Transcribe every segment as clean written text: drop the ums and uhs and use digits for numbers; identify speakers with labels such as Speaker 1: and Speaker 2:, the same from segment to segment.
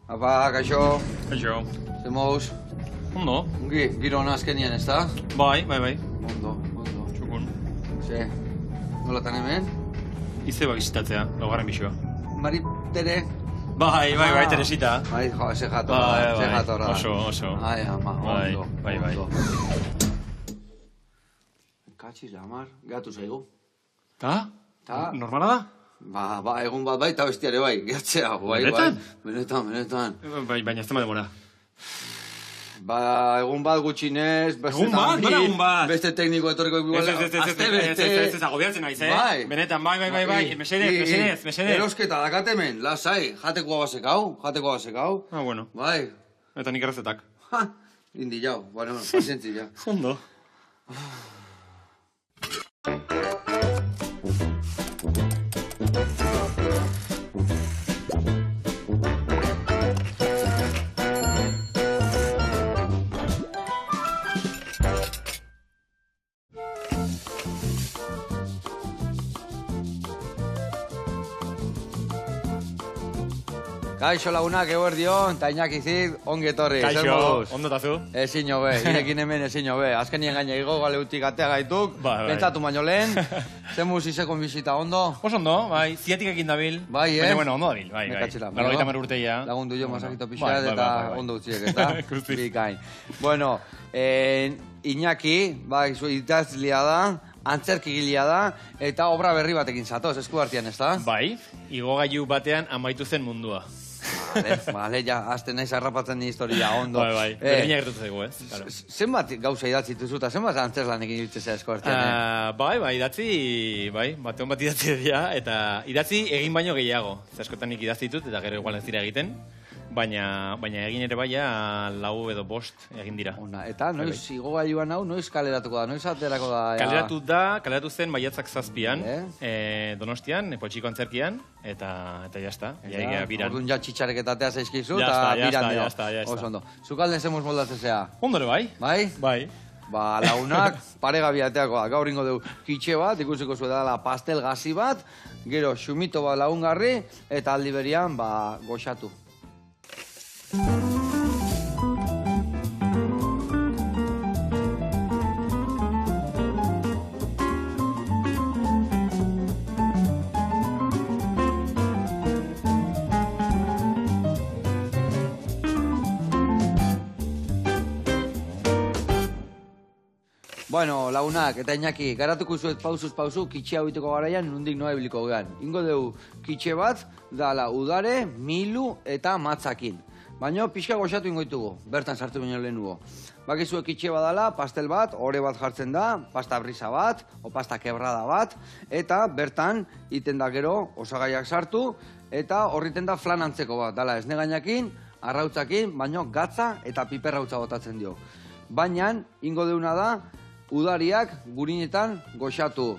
Speaker 1: Apa, kaixo.
Speaker 2: Kaixo.
Speaker 1: Ze moduz?
Speaker 2: Ondo.
Speaker 1: Ongi, giro hona azkenien, ez da?
Speaker 2: Bai.
Speaker 1: Ondo.
Speaker 2: Txukun.
Speaker 1: Ze, nolatan hemen?
Speaker 2: Izeba bizitatzea, laugarren bisoa.
Speaker 1: Mari Tere?
Speaker 2: Bai, Teresita.
Speaker 1: Bai, jo, ze jatorra.
Speaker 2: Oso.
Speaker 1: Ai, ama, ondo.
Speaker 2: Bai.
Speaker 1: Katxiz, amar, gatu zaigu.
Speaker 2: Ta? Normala da?
Speaker 1: Ba, egun bat bai, eta bestiare bai, gehatzea.
Speaker 2: Benetan?
Speaker 1: Benetan.
Speaker 2: Baina ez tema demora.
Speaker 1: Ba, egun bat gutxinez,
Speaker 2: Egun bat? Nola egun bat?
Speaker 1: Beste tekniko etorriko igual.
Speaker 2: Ez, agobiatzen naiz,
Speaker 1: Bai.
Speaker 2: Benetan, bai. Mesedez.
Speaker 1: Erosketa dakatemen, lasai, jatekoa bazekau.
Speaker 2: Ah, bueno.
Speaker 1: Bai.
Speaker 2: Eta nik errezetak.
Speaker 1: Indi jau, bueno, pazientzi ja.
Speaker 2: Ondo.
Speaker 1: Kaixo lagunak eguerdion, eta Iñaki Zid, ongi etorri.
Speaker 2: Kaixo, ondo tazu?
Speaker 1: Ezin hobe, irekin hemen ezin hobe. Azkenien gaina igo galeutik atea gaituk,
Speaker 2: Bai.
Speaker 1: pentsatu baino lehen. Zemuz izekon bizita ondo?
Speaker 2: Oso ondo, bai, ziatik ekin dabil.
Speaker 1: Bai,
Speaker 2: Baina, bueno, ondo dabil, bai.
Speaker 1: Mekatxela.
Speaker 2: Laro gaita mar urteia.
Speaker 1: Lagundu jo masakito
Speaker 2: Bai,
Speaker 1: pixat eta ondo utziek, eta bikain. Bueno, Iñaki, bai, idazlia da, antzerkigilea da, eta obra berri batekin zatoz, esku artean, ez da?
Speaker 2: Bai, igogailu batean amaitu zen mundua.
Speaker 1: Vale, ja, azte naiz harrapatzen ni historia, ondo.
Speaker 2: Bai, berdina gertatu zaigu, ez? Claro.
Speaker 1: Zenbat gauza idatzi duzu, eta zenbat antzerlanekin ibiltzea esku artean?
Speaker 2: Bai, batean bat idatzi dira, eta idatzi egin baino gehiago. Askotan nik idatzi ditut, eta gero igual ez dira egiten, baina egin ere baia 4 edo 5 egin dira.
Speaker 1: Ona, eta noiz igogailuan hau, noiz kaleratuko da, noiz aterako da?
Speaker 2: Kaleratu zen maiatzak 7an, Donostian, Potxiko antzerkian, eta jazta.
Speaker 1: Orduan ja txitxareketatea zaizkizu, eta biran dira. Oso ondo. Zukalden zemuz moldatzea?
Speaker 2: Ondore bai.
Speaker 1: Bai?
Speaker 2: Bai.
Speaker 1: Ba, launak paregabiateakoa. Gaur ingo dugu kitxe bat, ikusiko zuen dela pastel gazi bat, gero xumito bat lagungarri, eta aldi berian, goxatu. Bueno, lagunak, eta Iñaki, garatuko zuet pausuz pausu, kitxe hau iteko garaian, nundik noa ibiliko gehan. Ingo dugu kitxe bat, dala udare, milu eta matzakin. Baina pixka goxatu ingoitugu, bertan sartu baino lehenugo. Bakizue kitxe badala, pastel bat, ore bat jartzen da, pasta brisa bat, o pasta kebrada bat, eta bertan iten da gero osagaiak sartu, eta horriten da flan antzeko bat, dala esne gainakin, arrautzakin, baino gatza eta piperrautza botatzen dio. Baina, ingo deuna da, udariak gurinetan goxatu.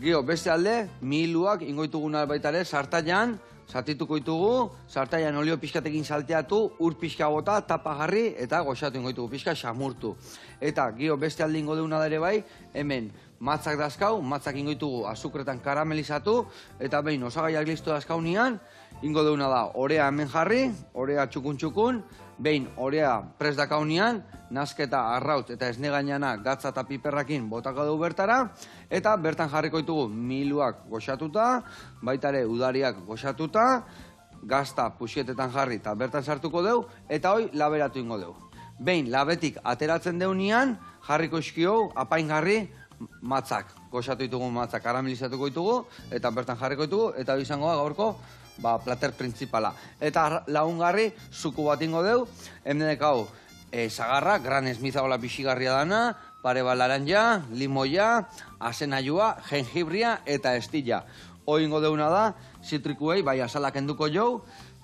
Speaker 1: Gio, beste alde, miluak ingoituguna baitare, sartaian, zatituko ditugu, sartaian olio pixkatekin salteatu, ur pixka bota, tapa jarri, eta goxatu ingoitugu, pixka xamurtu. Eta, gio, beste alde ingo deuna ere bai, hemen, matzak dazkau, matzak ingoitugu azukretan karamelizatu, eta behin, osagaiak listu dazkaunian, ingo deuna da, orea hemen jarri, orea txukun, behin, orea pres dakaunian, nasketa, arrautz eta esne gainana gatza eta piperrakin botako dugu bertara, eta bertan jarriko ditugu miluak goxatuta, baitare udariak goxatuta, gazta puxietetan jarri eta bertan sartuko dugu, eta hoi laberatu ingo dugu. Behin, labetik ateratzen deunian, jarriko iskio, apain jarri, matzak. Goxatu ditugu matzak, karamelizatuko ditugu, eta bertan jarriko ditugu, eta izango da gaurko, plater principala. Eta lagungarri, zuku bat ingo dugu, hemenek hau, zagarra, gran esmizagola bixigarria dana, pare bat laranja, limoia, asenaiua, jengibria eta estilla. Hoi ingo deuna da, zitrikuei, bai asalak enduko jau,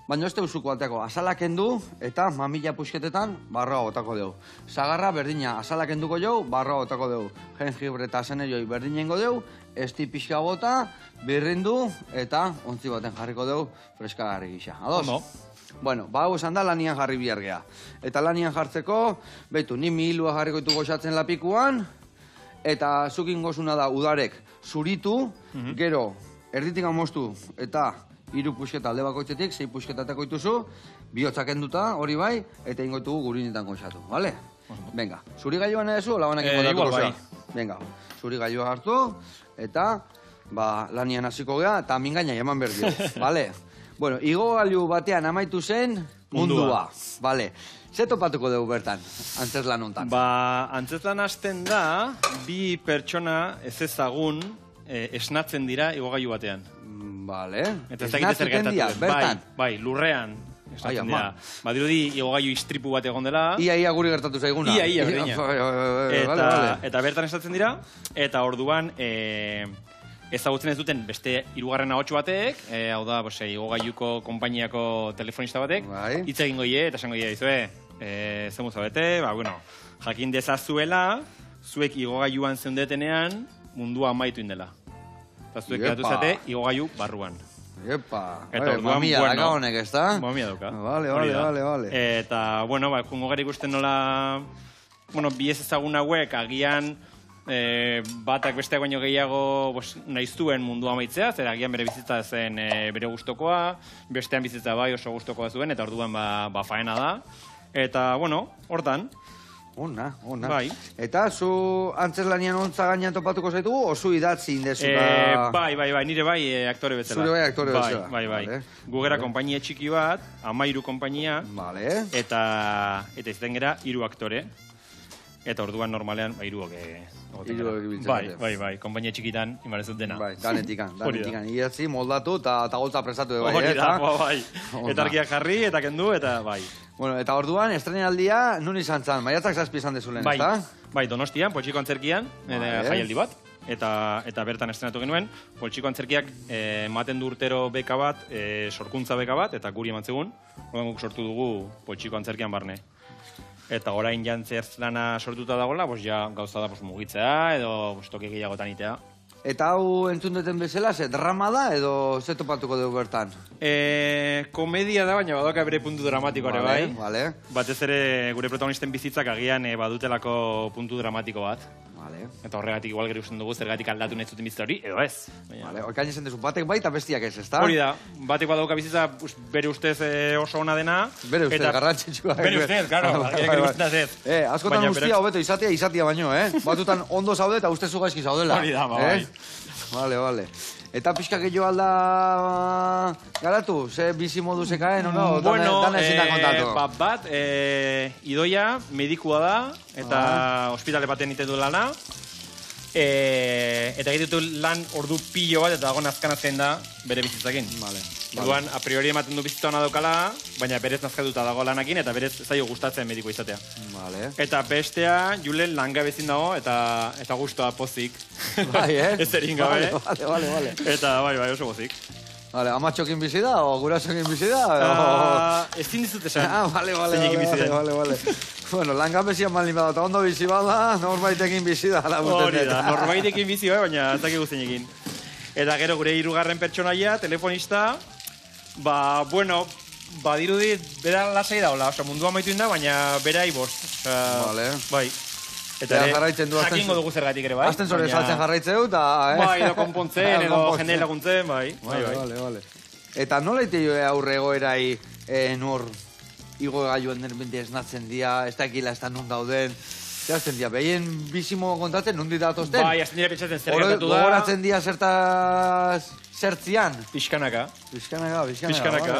Speaker 1: baina ez dugu zuku bateako, asalak endu eta mamila puxketetan barroa botako dugu. Zagarra berdina, asalak enduko jau, barroa botako dugu. Jengibre eta asenaioi berdina ingo dugu, esti pixka bota, birrindu eta ontzi baten jarriko dugu freskagarri gisa. Ados?
Speaker 2: Ondo.
Speaker 1: Bueno, hau esan da lanian jarri bihargea. Eta lanian jartzeko, behitu, ni milua jarriko ditu goxatzen lapikuan, eta zukin gozuna da udarek zuritu, gero erditik amostu eta 3 pusketa alde bakoitzetik, 6 pusketateko dituzu, bihotzak enduta, hori bai, eta ingo ditugu gurinetan goxatu, bale? Venga, zuri gailua nahi zu, labanak
Speaker 2: igual bai.
Speaker 1: Venga, zuri gailua hartu, eta lanian hasiko gea, eta mingaina eman behar dio, bale? Bueno, igogailu batean amaitu zen mundua, bale? Ze topatuko dugu bertan, antzeslan hontan?
Speaker 2: Antzeslan hasten da, bi pertsona ez ezagun esnatzen dira igogailu batean.
Speaker 1: Bale,
Speaker 2: eta ez dakite zer gertatu.
Speaker 1: Bertan?
Speaker 2: Bai, lurrean. Esnatzen dira. Badirudi igogailu istripu bat egon dela.
Speaker 1: Ia guri gertatu zaiguna.
Speaker 2: Ia, berdina. Eta bertan esnatzen dira, eta orduan ezagutzen ez duten beste 3. ahotsu batek, hau da, igogailuko konpainiako telefonista batek, hitz egingo eta esango dizue, zemu zabete, jakin dezazuela, zuek igogailuan zeundetenean mundua amaitu indela. Eta zuek edatu zate igogailu barruan.
Speaker 1: Epa, mamia daka honek, ez da?
Speaker 2: Mamia daka.
Speaker 1: Vale.
Speaker 2: Eta, jungo gara ikusten nola, bi ez ezagun hauek agian batak besteak baino gehiago nahi zuen mundua amaitzea, zer agian bere bizitza zen bere gustokoa, bestean bizitza bai oso gustokoa zuen, eta orduan faena da. Eta, hortan.
Speaker 1: Ona.
Speaker 2: Bai.
Speaker 1: Eta zu antzeslanian ontza gainean topatuko zaitugu, osu idatzi indezuta?
Speaker 2: Bai, nire bai aktore bezala.
Speaker 1: Zure bai aktore bezala.
Speaker 2: Bai. Gugera konpainia txiki bat, 13 konpainia, eta izaten gera 3 aktore. Eta orduan normalean, 3 Bai, konpainia txikitan, imarezut dena.
Speaker 1: Bai, danetikan. Idatzi, moldatu eta goltza prestatu.
Speaker 2: Hori da, bai. Eta argiak jarri, eta kendu, eta bai.
Speaker 1: Bueno, eta orduan, estrenaldia nun izan zan? Maiatzak 7 izan dezulen, ez da?
Speaker 2: Bai, Donostian, Poltsiko Antzerkian, jaialdi bat. Eta bertan estrenatu genuen. Poltsiko Antzerkiak ematen du urtero beka bat, sorkuntza beka bat, eta guri eman zegun. Orduan guk sortu dugu Poltsiko Antzerkian barne. Eta orain jantzerlana sortuta dagoela, gauza da mugitzea, edo toki gehiagotan itea.
Speaker 1: Eta hau entzun duten bezala, ze drama da, edo ze topatuko dugu bertan?
Speaker 2: Komedia da, baina badoka bere puntu dramatiko ere bai.
Speaker 1: Vale.
Speaker 2: Batez ere gure protagonisten bizitzak agian badutelako puntu dramatiko bat.
Speaker 1: Vale.
Speaker 2: Eta horregatik igual gero usten dugu zergatik aldatu nahi zuten bizitza hori, edo ez.
Speaker 1: Vale, okain esan dezu, batek bai eta bestiak ez, ezta?
Speaker 2: Hori da, batek badauka bizitza bere ustez oso ona dena.
Speaker 1: Bere ustez, garrantzitsua.
Speaker 2: Bere ustez, claro, bere ustez ez.
Speaker 1: Askotan guztia hobeto izatia baino, Batutan ondo zaude eta ustezu gaizki zaudela.
Speaker 2: Hori da, bai.
Speaker 1: Vale. Eta pixka gehiago alda garatu? Ze bizi modu zekaen, o no? Dana ezin da kontatu.
Speaker 2: Bat, idoia, medikua da, eta ospitale baten iten du lana. Eta egitetu lan ordu pilo bat, eta dago nazkanazten da bere bizitzakin. Orduan, a priori ematen du bizitza hona daukala, baina berez nazkatuta dago lanakin, eta berez zaio gustatzen mediko izatea. Eta bestea, Julen langabezin dago, eta guztua pozik.
Speaker 1: Bai,
Speaker 2: ez erin gabe.
Speaker 1: Vale.
Speaker 2: Eta bai, oso pozik.
Speaker 1: Vale, amatxokin bizi da, o gurasokin bizi da?
Speaker 2: Ezin dizut esan.
Speaker 1: Vale. Bueno, langabezian malin bada, eta ondo bizi bada, norbaitekin bizi da.
Speaker 2: Hori da, norbaitekin bizi bai, baina ez dakik guztienekin. Eta gero gure 3. pertsonaia, telefonista, badirudi, bera lasai da, oso mundua maitu inda, baina bera ibost.
Speaker 1: Vale.
Speaker 2: Bai. Eta jakingo dugu zergatik ere, bai?
Speaker 1: Azten zore saltzen jarraitzeu, eta...
Speaker 2: Bai, edo konpontzen, edo jende laguntzen, bai.
Speaker 1: Vale. Eta nola ite jo aurre egoerai nor igo gailuen derbente esnatzen dia, ez dakila ez da nun dauden... Zehazten dia, behien bizimo kontatzen, nundi datozten?
Speaker 2: Bai, azten dira pentsatzen zer gertatu da...
Speaker 1: Gogoratzen dia zertzian?
Speaker 2: Pixkanaka.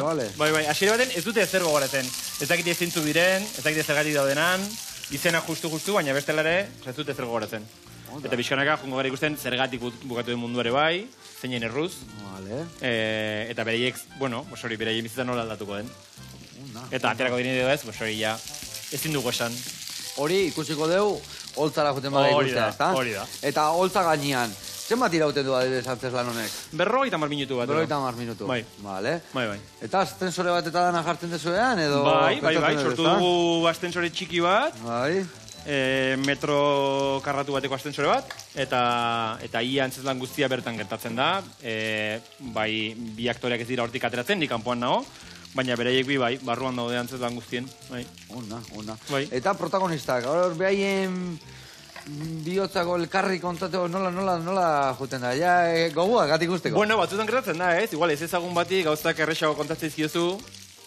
Speaker 1: Vale.
Speaker 2: Bai, asire baten ez dute ezer gogoratzen. Ez dakite zintzu diren, ez dakite zergatik daudenan, izena justu, baina bestelare, ez dute ezer gogoratzen. Eta pixkanaka, jungo gara ikusten, zergatik bukatu den mundu ere bai, zeinen erruz.
Speaker 1: Vale.
Speaker 2: Eta bereiek, bereien bizitza nola aldatuko den. Eta aterako diren edo ez, hori ja, ezin dugu esan.
Speaker 1: Hori ikusiko dugu, holtzara joten bada ikustea, ezta?
Speaker 2: Hori da.
Speaker 1: Eta holtza gainean, zenbat irauten du adibidez antzeslan honek?
Speaker 2: 50 minutu bat.
Speaker 1: 50 minutu.
Speaker 2: Bai.
Speaker 1: Vale.
Speaker 2: Bai.
Speaker 1: Eta astensore bat eta dana jartzen dezuean, edo...
Speaker 2: Bai, sortu dugu astensore txiki bat.
Speaker 1: Bai.
Speaker 2: Metro karratu bateko astensore bat, eta ia antzeslan guztia bertan gertatzen da. Bai, bi aktoreak ez dira hortik ateratzen, ni kanpoan nago. Baina beraiek bi bai, barruan daude antzeslan guztien. Bai.
Speaker 1: Ona.
Speaker 2: Bai.
Speaker 1: Eta protagonistak, hor behaien bihotzako elkarri kontatu nola juten da, ja gogua gatik usteko.
Speaker 2: Bueno, batzutan gertatzen da, ez? Igual ez ezagun bati gauztak errexago kontatzen ziozu,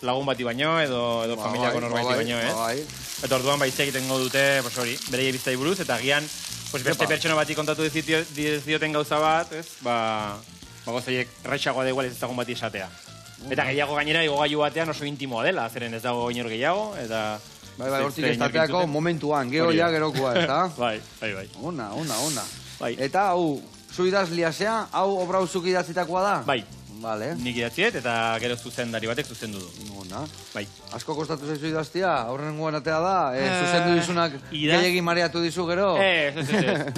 Speaker 2: lagun bati baino, edo familiako norbait baino, ez? Eta orduan baitze egitengo dute, pues hori, bere biztai buruz, eta gian, pues beste pertsona bati kontatu dizioten gauza bat, ez? Ba gozaiek errexagoa da igual ez ezagun bati esatea. Eta gehiago gainera, igogailu batean oso intimoa dela, zeren ez dago inor gehiago, eta...
Speaker 1: Bai, hortik estateako momentuan, gehoia gerokoa, ez da?
Speaker 2: Bai.
Speaker 1: Ona. Eta, hau, zu idazlia zea, hau obra uzuk idatzitakoa da?
Speaker 2: Bai.
Speaker 1: Vale.
Speaker 2: Nik idatziet, eta gero zuzendari batek zuzendu du.
Speaker 1: Ona.
Speaker 2: Bai.
Speaker 1: Asko kostatu zaizu idaztia, aurrengoan atea da, zuzendu dizunak gehiagin mareatu dizu gero?
Speaker 2: Ez.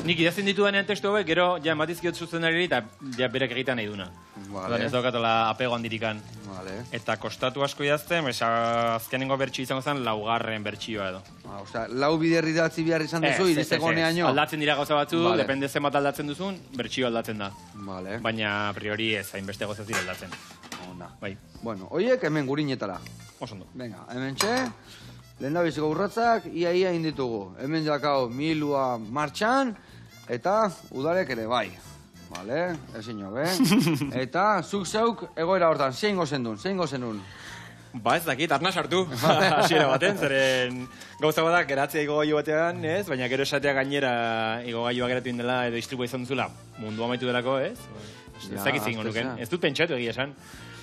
Speaker 2: Nik idazten ditudanean testu hauek, gero, ja, matizkiot zuzendari eta ja berek egiten nahi duna.
Speaker 1: Vale.
Speaker 2: Ez daukatola apego handirikan.
Speaker 1: Vale.
Speaker 2: Eta kostatu asko idazten, azkenengo bertxio izango zen, laugarren bertxioa edo.
Speaker 1: Osea, lau bider idatzi behar izan duzu, iristeko neaino?
Speaker 2: Aldatzen dira gauza batzu, depende zenbat aldatzen duzun, bertxio aldatzen da.
Speaker 1: Vale.
Speaker 2: Baina, a priori ez, hainbeste gozaz dira aldatzen.
Speaker 1: Ona.
Speaker 2: Bai.
Speaker 1: Bueno, oiek hemen gurinetara.
Speaker 2: Osondo.
Speaker 1: Venga, hemen txe, lehen da biziko urratzak, ia inditugu. Hemen jakau milua martxan, eta udarek ere bai. Vale, ezin jo, Eta, zuk zeuk egoera hortan, zein gozen duen?
Speaker 2: Ba ez dakit, arna sartu, hasiera baten, zeren gauza badak geratzea igogailu batean, ez? Baina gero esatea gainera igogailua geratu indela edo distribua izan duzula mundu amaitu delako, ez? Ez dakit zein nuken, ez dut pentsatu egia esan.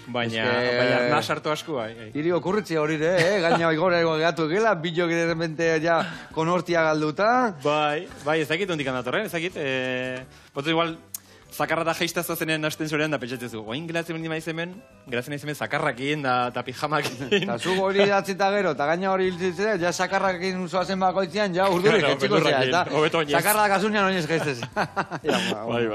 Speaker 2: Baina arna sartu asko, bai.
Speaker 1: Iri okurritzea hori, gaina igora egatu egela, bilok ere repente ja konortia galduta.
Speaker 2: Bai, ez dakit ondik handatorren, ez dakit. Botu igual, zakarra da geistazua zenen hasten zorean da pentsatzen zu. Oin geratzen hemen zakarrakin da pijamakin.
Speaker 1: Eta zu hori datzita gero, eta gaina hori hiltzitzen, ja zakarrakin zoazen bakoitzean, ja urdurik etxiko zea, eta zakarra da kasunean oinez geistez.
Speaker 2: Bai.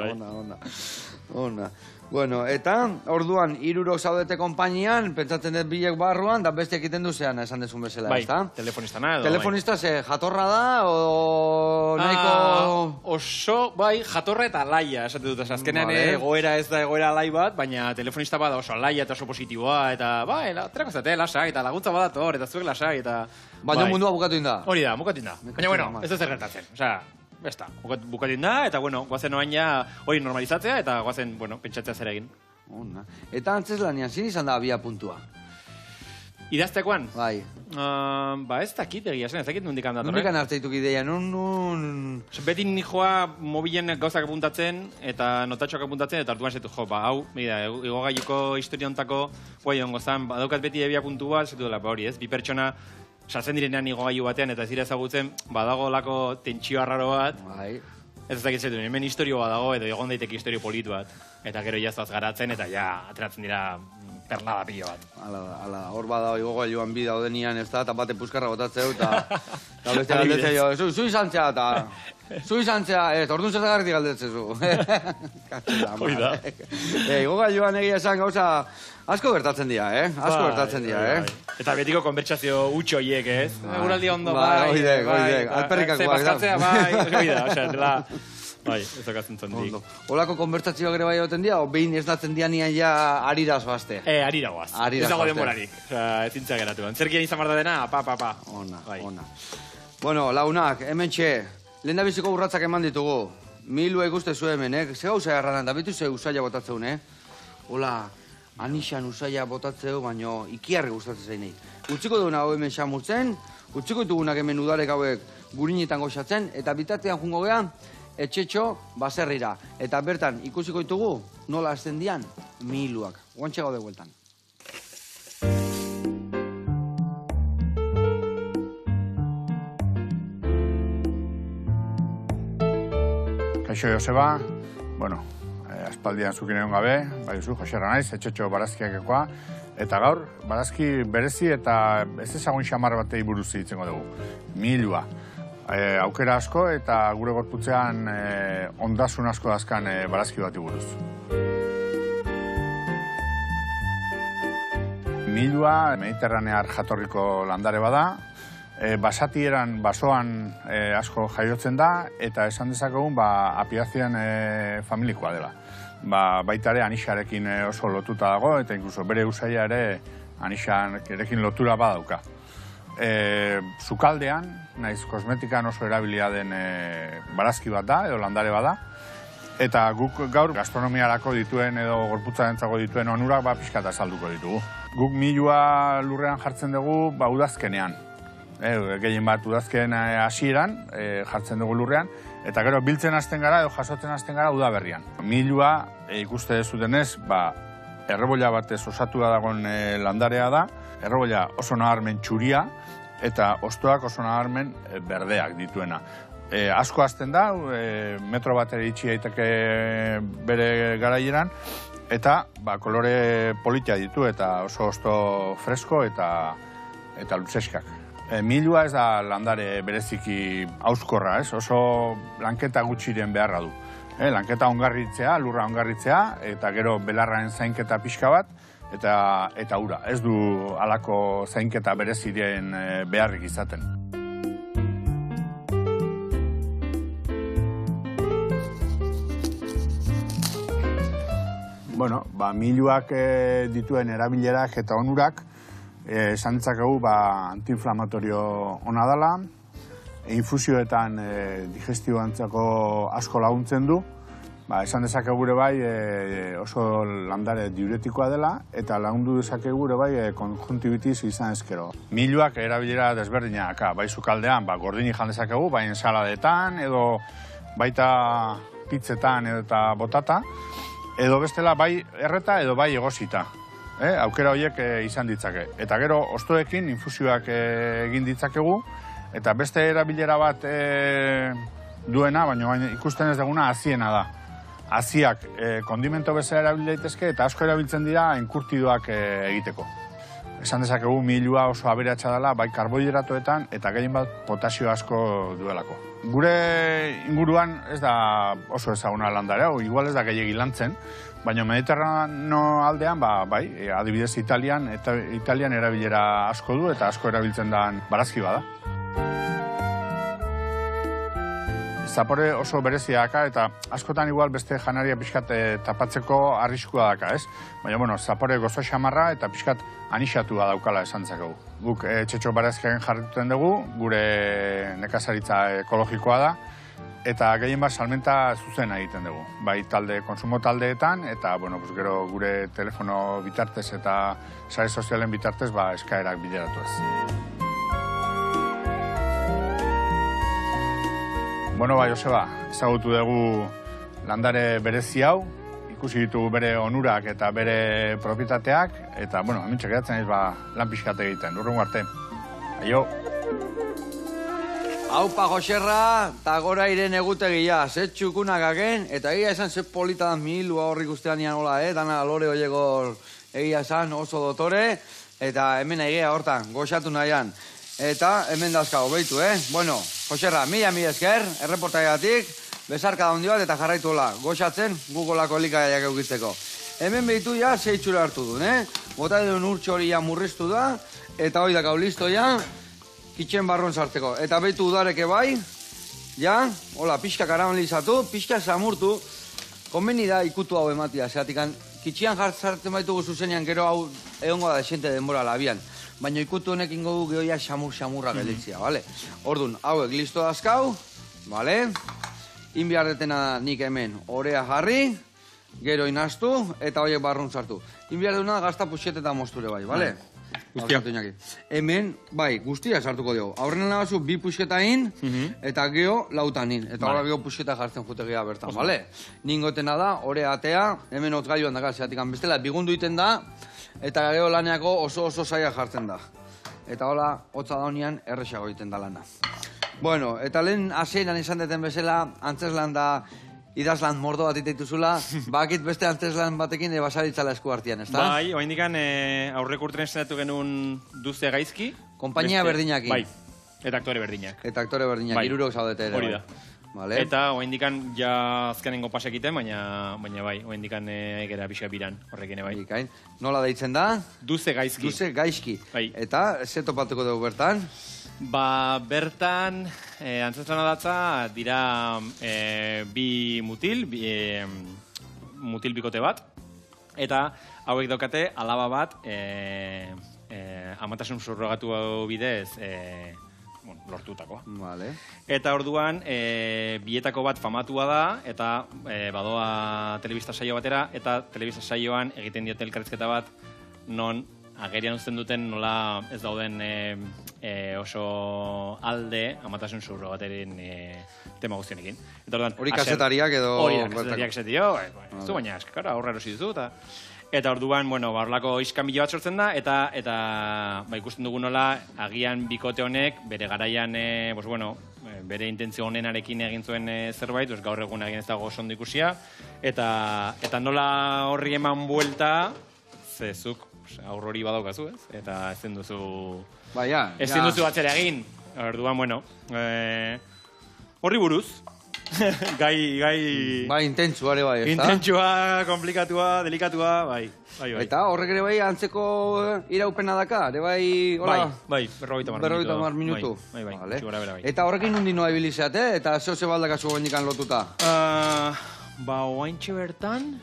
Speaker 1: Ona. Bueno, eta orduan, 3 zaudete konpainian, pentsatzen dut bilek barruan, da beste egiten duzean, esan dezun bezala, ez da?
Speaker 2: Bai, telefonistana edo.
Speaker 1: Telefonista ze jatorra da, o nahiko...
Speaker 2: Oso, bai, jatorra eta alaia, esate dut, azkenean egoera ez da egoera alai bat, baina telefonista bada oso alaia eta oso positiboa, eta bai, aterako zate, lasai, eta laguntza badator, eta zuek lasai, eta...
Speaker 1: Baina mundua bukatu inda.
Speaker 2: Hori da, bukatu inda. Baina, bueno, ez da zer gertatzen, osea... Besta, bukatin da, eta, bueno, guazen oain ja hori normalizatzea, eta guazen, bueno, pentsatzea zer egin.
Speaker 1: Ona. Eta antzes lanian, zin izan da abia puntua?
Speaker 2: Idaztekoan?
Speaker 1: Bai.
Speaker 2: Ba, ez dakit egia zen, ez dakit nondik handatorren.
Speaker 1: Nondik hanartzeituk ideia,
Speaker 2: Beti nijoa mobilen gauzak apuntatzen, eta notatxoak apuntatzen, eta hartuan zetu, ba, hau, igogailuko historia ontako, guai ongo zan, badaukat beti abia puntua, zetu dela, ba hori, ez, bi pertsona, sartzen direnean igogailu batean, eta ez dira ezagutzen, badago lako tentsio arraro bat.
Speaker 1: Bai.
Speaker 2: Ez dakit zetu, hemen historio badago, edo egon daiteke historio polit bat. Eta gero jaztoaz garatzen, eta ja, ateratzen dira perlada pilo bat.
Speaker 1: Hala, hor badago igogailuan bi daudenian, ez da, eta bate puskarra botatzeu, eta beste galdetzea jo, zu izan zea, eta zu izan zea, ez, orduan zertagarrik galdetzezu.
Speaker 2: Hoi da.
Speaker 1: Igogailuan egia esan gauza, asko gertatzen dira, Asko gertatzen dira,
Speaker 2: Eta betiko konbertsazio utxo hiek, ez? Eguraldi ondo,
Speaker 1: bai. Oidek, alperrikakoak da.
Speaker 2: Zepaskatzea, bai, hoi da, osea, dela... Bai, ez okatzen zondik.
Speaker 1: Olako konbertsazioak ere bai egoten dira, o behin ez datzen dianian ja arira zoazte?
Speaker 2: Arira goaz. Ez dago denborarik. Ez zintza geratu. Antzerkian izan barda dena, pa.
Speaker 1: Ona. Bueno, launak, hemen txe, lehen da biziko urratzak eman ditugu. Milu ikuste zu hemen, Ze gauza erranan, da bitu ze usaila botatzeun, Hola, anixan usaila botatzeu, baino ikiarri gustatzen zainei. Utziko duguna hau hemen xamurtzen, utziko ditugunak hemen udarek hauek gurinetan goxatzen, eta bitartean jungo gehan, etxetxo baserrira. Eta bertan ikusiko ditugu nola hasten dian miluak. Guantxe gaude bueltan.
Speaker 3: Kaixo Joseba, bueno, aspaldian zukin egon gabe, bai zu, Joserra naiz, etxetxo barazkiakekoa, eta gaur, barazki berezi eta ez ezagun xamar batei buruz hitzengo dugu. Milua. Aukera asko eta gure gorputzean ondasun asko dazkan barazki bati buruz. Milua mediterranear jatorriko landare bada, basatieran, basoan asko jaiotzen da, eta esan dezakegun apiazian familikoa dela. Baita ere anixarekin oso lotuta dago, eta inkluso bere usaila ere anixarekin lotura badauka. Sukaldean, naiz kosmetikan oso erabilia den barazki bat da, edo landare bat da. Eta guk gaur gastronomiarako dituen edo gorputzarentzako dituen onurak pixkat azalduko ditugu. Guk milua lurrean jartzen dugu udazkenean. Gehien bat udazken hasieran jartzen dugu lurrean, eta gero biltzen hasten gara edo jasotzen hasten gara udaberrian. Milua ikuste dezutenez, errebolla batez osatua dagoen landarea da, errebolla oso nabarmen txuria eta hostoak oso nabarmen berdeak dituena. Asko hasten da, metro batera itxi daiteke bere garaieran, eta kolore politia ditu eta oso hosto fresko eta lutzeskak. Milua ez da landare bereziki hauskorra, oso lanketa gutxiren beharra du. Lanketa ongarritzea, lurra ongarritzea, eta gero belarraren zainketa pixka bat, eta ura. Ez du halako zainketa bereziren beharrik izaten. Bueno, miluak dituen erabilerak eta onurak, esan ditzakegu antiinflamatorio ona dela, infusioetan digestioantzako asko laguntzen du, esan dezakegu oso landare diuretikoa dela, eta lagundu dezakegu konjuntibitis izan ezkero. Miluak erabilera desberdinak, bai sukaldean, gordini jan dezakegu, bai ensaladetan, edo baita pizzetan eta botata, edo bestela bai erreta edo bai egosita. Aukera horiek izan ditzake. Eta gero, hostoekin infusioak egin ditzakegu, eta beste erabilera bat duena, baina ikusten ez duguna aziena da. Aziak kondimento bezala erabil daitezke eta asko erabiltzen dira enkurtidoak egiteko. Esan dezakegu milua oso aberatsa dela, bai karbohidratoetan eta gehien bat potasio asko duelako. Gure inguruan ez da oso ezaguna landare hau, igual ez da gehiegi lantzen, baina Mediterrano aldean, bai, adibidez Italian erabilera asko du eta asko erabiltzen den barazki bada. Zapore oso berezia daka eta askotan igual beste janaria pixkat tapatzeko arriskua daka, ez? Baina, zapore gozo xamarra eta pixkat anixatua daukala esan dezakegu. Guk txetxo barazkiaren jarrituten dugu, gure nekazaritza ekologikoa da, eta gehien bat salmenta zuzena egiten dugu. Bai konsumo taldeetan, eta gero gure telefono bitartez eta sare sozialen bitartez eskaerak bideratuaz. Bai, Joseba, ezagutu dugu landare berezi hau, ikusi ditugu bere onurak eta bere propietateak, eta, hementxe geratzen ez lan pixkat egiten. Urrungo arte. Aio!
Speaker 1: Aupa, Joserra, eta gora iren egutegia, ze txukunak agen, eta egia esan ze polita da milua horrik ustean ian hola, dana lore hoieko egia esan oso dotore, eta hemen egia hortan, goxatu nahian. Eta hemen dazkago, behitu, Bueno, Joserra, mila esker, erreportaiatik, bezarka handi bat eta jarraitu hola, goxatzen Googleako elikagaiak eukitzeko. Hemen behitu ja, zeitxura hartu du, Bota duen urtxe hori ja murriztu da, eta hoi dakau listo ja, kitxen barron sartzeko. Eta behitu udareke bai, ja, hola, pixka karamelizatu, pixka samurtu, konbeni da ikutu hau ematia, zehatikan, kitxian jartzen baitugu zuzenean gero hau egongo da desente denbora labian. Baina ikutu honekin gogu gehoia xamurra gelitzia, bale? Orduan, hauek listo dazkau, bale? Inbiardetena nik hemen orea jarri, gero inaztu, eta horiek barrun sartu. Inbiardetuna gazta puxeteta mosture bai, bale? Guztia. Hemen, bai, guztia sartuko dugu. Aurren nabazu bi puxeta in, eta geho lautan in. Eta hori geho puxeta jartzen jutegia bertan, bale? Ningotena da, orea atea, hemen otgailuan daga, zeatik bestela, bigundu iten da, eta geho laneako oso zaila jartzen da. Eta hola, hotza da honian, erresago egiten da lana. Bueno, eta lehen hasieran izan deten bezala, antzeslan da idazlan mordo bat iteituzula, bakit beste antzeslan batekin basaritzala esku hartian, ez da?
Speaker 2: Bai, oa indikan aurreko urteren zenatu genuen Duze Gaizki.
Speaker 1: Kompainia berdinak.
Speaker 2: Bai, eta aktore berdinak.
Speaker 1: Eta aktore berdinak, irurok zaudete ere.
Speaker 2: Hori da.
Speaker 1: Vale.
Speaker 2: Eta oa indikan ja azkenengo pasek iten, baina bai, oa indikan egera pixka biran horrekin bai.
Speaker 1: Ikain. Nola deitzen da?
Speaker 2: Duze Gaizki.
Speaker 1: Duze Gaizki.
Speaker 2: Bai.
Speaker 1: Eta ze topatuko dugu bertan?
Speaker 2: Bertan, antzeslana datza, dira bi mutil bikote bat, eta hauek daukate alaba bat amatasun subrogatu bidez lortutakoa.
Speaker 1: Vale.
Speaker 2: Eta orduan, bietako bat famatua da, eta badoa telebista saio batera, eta telebista saioan egiten diote elkarrizketa bat, non agerian uzten duten nola ez dauden oso alde amatasun subrogaterin tema guztionekin.
Speaker 1: Hori kazetariak edo...
Speaker 2: Hori kazetariak esetio, ez du baina, eskara, horra erosi duzu, eta orduan, horlako iskanbilo bat sortzen da, eta ikusten dugu nola, agian bikote honek, bere garaian, bere intentzio honenarekin egin zuen zerbait, gaur egun egin ez dago oso ondo ikusia, eta nola horri eman buelta, zezuk aurrori badaukazu, ez? Eta ezin duzu... Ezin duzu batzera egin. Orduan, horri buruz. Gai...
Speaker 1: intentsua ere bai, ez da?
Speaker 2: Intentsua, komplikatua, delikatua, bai.
Speaker 1: Eta horrek ere bai antzeko iraupena daka, ere bai...
Speaker 2: Bai, 50
Speaker 1: minutu.
Speaker 2: Bai.
Speaker 1: Eta horrekin nundi noa ibilizeate, eta zeo ze baldakazu goendikan lotuta?
Speaker 2: Oaintxe bertan,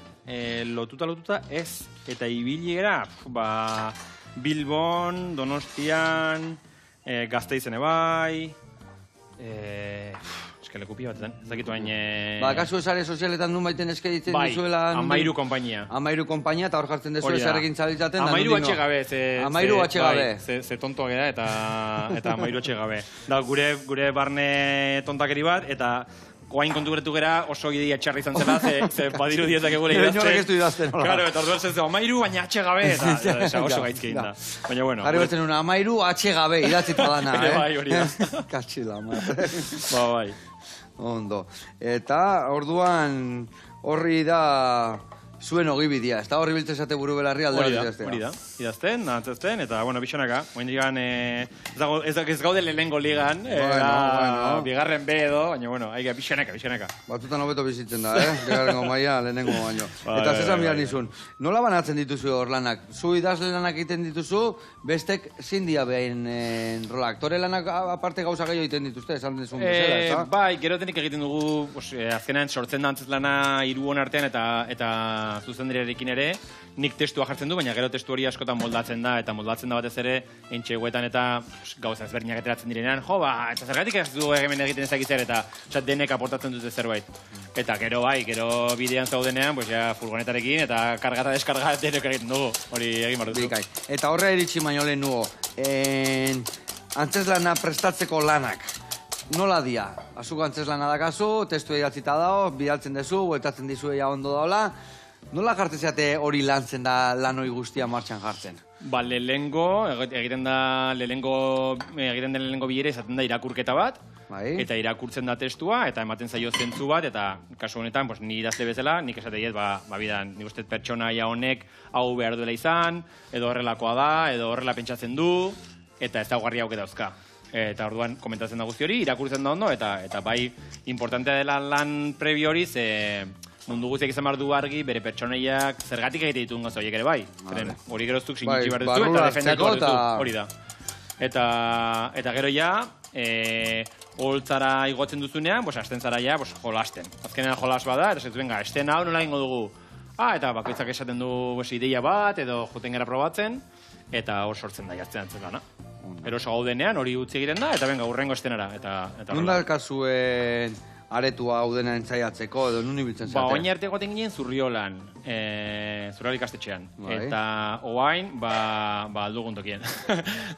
Speaker 2: lotuta ez. Eta ibili gara, Bilbon, Donostian, Gasteizen bai, lekupia batetan, ez dakitu hain...
Speaker 1: Kasu esare sozialetan nun baiten eskeditzen dizuela...
Speaker 2: Amairu konpainia.
Speaker 1: Amairu konpainia, eta hor jartzen dezu esarekin txalitzaten...
Speaker 2: Amairu atxegabe.
Speaker 1: Amairu atxegabe.
Speaker 2: Ze tontoa gara eta amairu atxegabe. Gure barne tontakeri bat, eta oain kontu gertu gara oso idea txarra izan zela, ze badiru diezak egule idazten.
Speaker 1: Inorrek ez du idazten, hola.
Speaker 2: Claro, eta orduan zentzen, amairu, baina atxegabe, eta oso gaitzkein da. Baina, bueno.
Speaker 1: Jarri bertzen una, amairu, atxegabe, idatzita dana,
Speaker 2: Bai, hori da.
Speaker 1: Katxila,
Speaker 2: bai.
Speaker 1: Ondo. Eta, orduan, horri da zuen ogibidea. Ez da horri biltzen zate buru belarri aldera idaztea.
Speaker 2: Hori da. Idazten, dantzazten, eta, bixonaka. Oin digan, ez gaude lehenengo ligan, bigarren B edo, baina, aiga, bixonaka.
Speaker 1: Batutan hobeto bizitzen da, bigarrengo maia, lehenengo baino. Eta zezan bilan nizun, nola banatzen dituzu hor lanak? Zu idazle lanak egiten dituzu, bestek zindia behin rola. Aktore lanak aparte gauza gehiago egiten dituzte, esan dezun bezala, ez da?
Speaker 2: Bai, gero tenik egiten dugu, azkenan sortzen da antzazlana hiruon artean eta zuzendariarekin ere, nik testua jartzen du, baina gero testu hori askotan moldatzen da, eta moldatzen da batez ere, entxeguetan eta gauza ezberdinak ateratzen direnean, eta zergatik ez du hemen egiten ezakitzer, eta denek aportatzen dute zerbait. Eta gero bidean zaudenean, furgonetarekin, eta kargata deskarga denek egiten dugu, hori egin behar duzu.
Speaker 1: Eta horre iritsi baino lehen nugo, antzeslana prestatzeko lanak, nola dia? Azuko antzeslana dakazu, testu idatzita dago, bidaltzen dezu, bueltatzen dizu ea ondo daola, nola jartzen zeate hori lantzen da lanoi guztia martxan jartzen?
Speaker 2: Lehenengo, egiten den lehenengo bilera izaten da irakurketa bat, eta irakurtzen da testua, eta ematen zaio zentzu bat, eta kasu honetan, ni idazle bezala, nik esate diet, bidan, nik uste pertsonaia honek hau behar duela izan, edo horrelakoa da, edo horrela pentsatzen du, eta ez da guarri hauke dauzka. Eta orduan komentatzen da guzti hori, irakurtzen da ondo, eta bai, importantea dela lan prebi hori, mundu guztiak izan behar du argi, bere pertsonaiak zergatik egite dituen gauza horiek ere bai. Hori geroztuk sinitxi behar duzu, eta defendatu behar duzu, hori da. Eta gero ja, holtzara igotzen duzunean, hasten zara ja, jolasten. Azkenean jolas bada, eta zetu benga, esten hau nola ingo dugu. Eta bakoitzak esaten du ideia bat, edo joten gara probatzen, eta hor sortzen da jazten antzen dana. Eroso gaudenean, hori utzi egiten da, eta benga, urrengo estenara.
Speaker 1: Nundalkazuen aretua hau dena entzaiatzeko, edo nun ibiltzen zate?
Speaker 2: Oain arte egoten ginen Zurriolan, Zurriol ikastetxean. Eta oain, aldugun tokien.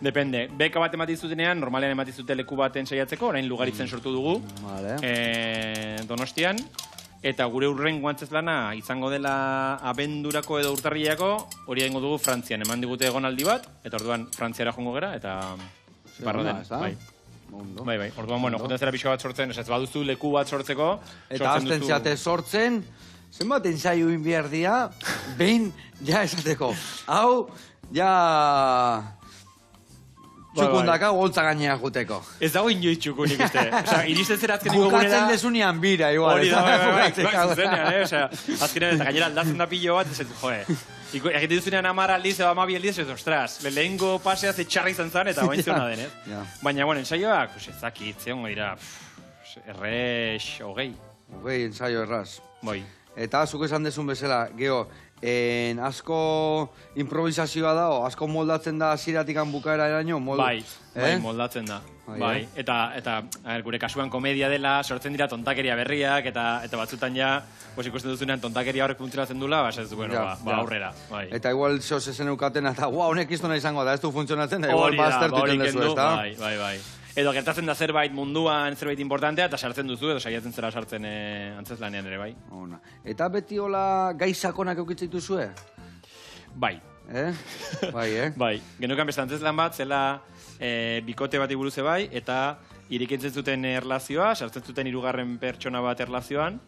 Speaker 2: Depende. Beka bat ematizutenean, normalean ematizute leku baten saiatzeko, orain Lugaritzen sortu dugu, Donostian. Eta gure urrengo antzezlana izango dela abendurako edo urtarriako, hori egingo dugu Frantzian. Eman digute egonaldi bat, eta orduan Frantziara joango gera, eta barroden. Bai. Orduan, joten zera pixka bat sortzen, ez baduzu leku bat sortzeko.
Speaker 1: Eta azten zeate sortzen, zenbat ensaio inbierdia, behin, ja esateko. Hau, ja... Txukundaka goltza gainea juteko.
Speaker 2: Ez dago inoiz txukunik uste. Iristen zera azken ingo gunera...
Speaker 1: Bukatzen desunean bira, igual.
Speaker 2: Hori da, zuzenean, azkenean eta gainera aldatzen da pilo bat, ez joe. Egiten duzunean 10 aldiz, edo 12 aldiz, ez ostras, lehengo pasea ze txarra izan zan, eta bain ziona den, ez? Baina, ensaioak, ezakit, zeongo dira, errex, 20.
Speaker 1: 20 ensaio erraz.
Speaker 2: Bai.
Speaker 1: Eta, zuk esan desun bezala, geho, asko improvisazioa da, asko moldatzen da hasieratik bukaera eraino.
Speaker 2: Bai, moldatzen da. Bai, eta gure kasuan komedia dela, sortzen dira tontakeria berriak, eta batzutan ja, ikusten duzunean tontakeria horrek funtzionatzen dula, aurrera.
Speaker 1: Eta igual zoz ezen eukaten, eta honek iztuna izango da, ez du funtzionatzen, da igual baztertu iten dezu, ez da?
Speaker 2: Bai. Edo gertatzen da zerbait munduan, zerbait importantea, eta sartzen duzu, edo saiatzen zera sartzen antzeslanean ere, bai.
Speaker 1: Eta beti hola gaizakonak eukitzen duzue?
Speaker 2: Bai.
Speaker 1: Bai,
Speaker 2: genukan beste antzeslan bat, zela bikote bat iguruz bai, eta irikintzen zuten erlazioa, sartzen zuten hirugarren pertsona bat erlazioan,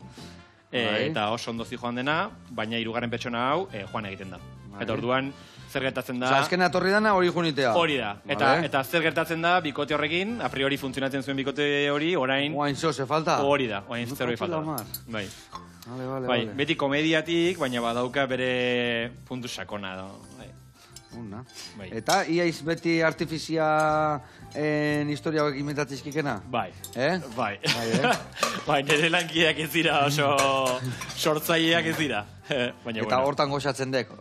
Speaker 2: eta oso ondo joan dena, baina hirugarren pertsona hau joan egiten da. Eta orduan, zer gertatzen da...
Speaker 1: Azken atorri dana hori junitea.
Speaker 2: Hori da. Eta zer gertatzen da bikote horrekin, a priori funtzionatzen zuen bikote hori, orain...
Speaker 1: Oain ze falta?
Speaker 2: Hori da, oain zerbait falta. Bai. Bai, beti komediatik, baina badauka bere puntu sakona da.
Speaker 1: Eta iaiz beti artifizia historia hauek imitatzizkikena?
Speaker 2: Bai. Bai, nire lankideak ez dira oso sortzaileak ez dira.
Speaker 1: Eta hortan goxatzen dek.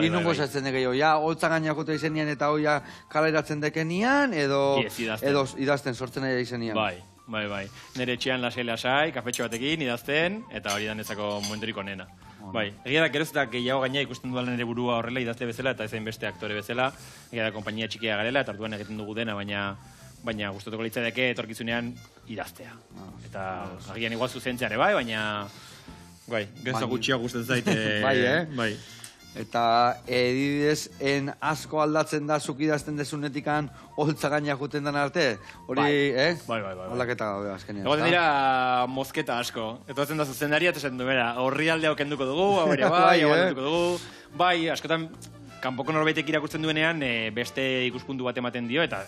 Speaker 1: Inun goxatzen dek gehiago. Ja, holtzan gainak jute izenian eta hoia kaleratzen dekenian, edo idazten sortzen nahi izenian.
Speaker 2: Bai. Nire etxean lasai, kafetxo batekin, idazten, eta hori danezako momenturik onena. Bai, egia da, geroz eta gehiago gaina ikusten duela nire burua horrela idazte bezala eta ezain beste aktore bezala. Egia da, konpainia txikia garela eta orduan egiten dugu dena, baina gustatuko litzateke etorkizunean idaztea. Eta agian igual zuzentzeare bai, baina... Bai, gezo gutxia gustatzen zaite.
Speaker 1: Bai. Eta edidez, asko aldatzen da zuk idazten dezunetikan holtza gaina juten den arte? Hori,
Speaker 2: Bai.
Speaker 1: Aldaketa gabe azkenean.
Speaker 2: Egoten dira mozketa asko. Eta zen da zuzendaria, eta esaten du, horri aldea okenduko dugu, kenduko dugu. Bai, askotan, kanpoko norbaitek irakurtzen duenean, beste ikuspuntu bat ematen dio, eta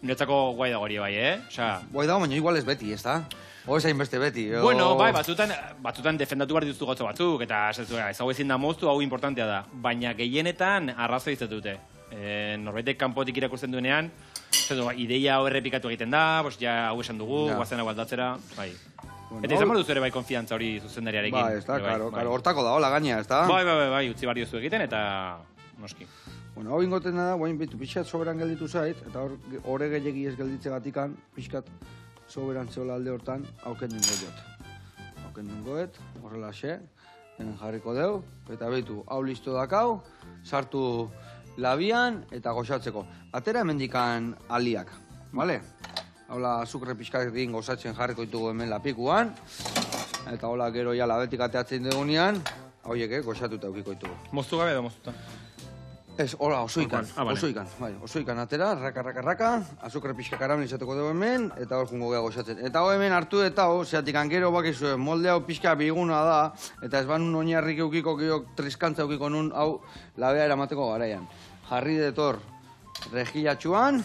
Speaker 2: niretzako guai dago hori bai,
Speaker 1: Guai dago, baina igual ez beti, ez da? Oezain beste beti.
Speaker 2: Bueno, bai, batzutan defendatu behar dituztu gotzo batzuk, eta ez hau ezin da moztu, hau importantea da. Baina gehienetan arrazo izatute. Norbaitek kanpotik irakurtzen duenean, ideia hau errepikatu egiten da, hau esan dugu, guazen hau aldatzera, bai. Eta izan duzu ere bai konfiantza hori zuzendariarekin.
Speaker 1: Bai, ez da, karo, hortako da, hola gaina, ez da?
Speaker 2: Bai, utzi barrio zu egiten, eta noski.
Speaker 1: Bueno, hau ingoten da, bitu, pixkat soberan gelditu zait, eta horre gehiagi ez gelditze gatikan, pixkat soberan zeola alde hortan, hauken dungoet, horrela xe, hemen jarriko deu, eta behitu, hau listo dakau, sartu labian eta goxatzeko. Atera hemendikan aliak, bale? Haula, azukre pixkat egin gozatzen jarriko ditugu hemen lapikuan, eta hola gero ja labetik ateatzen dugunean, hauiek, goxatuta eukiko ditugu.
Speaker 2: Moztu gabe edo moztuta?
Speaker 1: Ez, hola, osoikan atera, raka, azukre pixka karamen izateko dugu hemen, eta hor jungo geha goxatzen. Eta hemen hartu eta zeatik gero bakizu, molde hau pixka biguna da, eta ez banun oinarrik eukiko, triskantza eukiko nun, hau labea eramateko garaian. Jarri detor regilatxuan,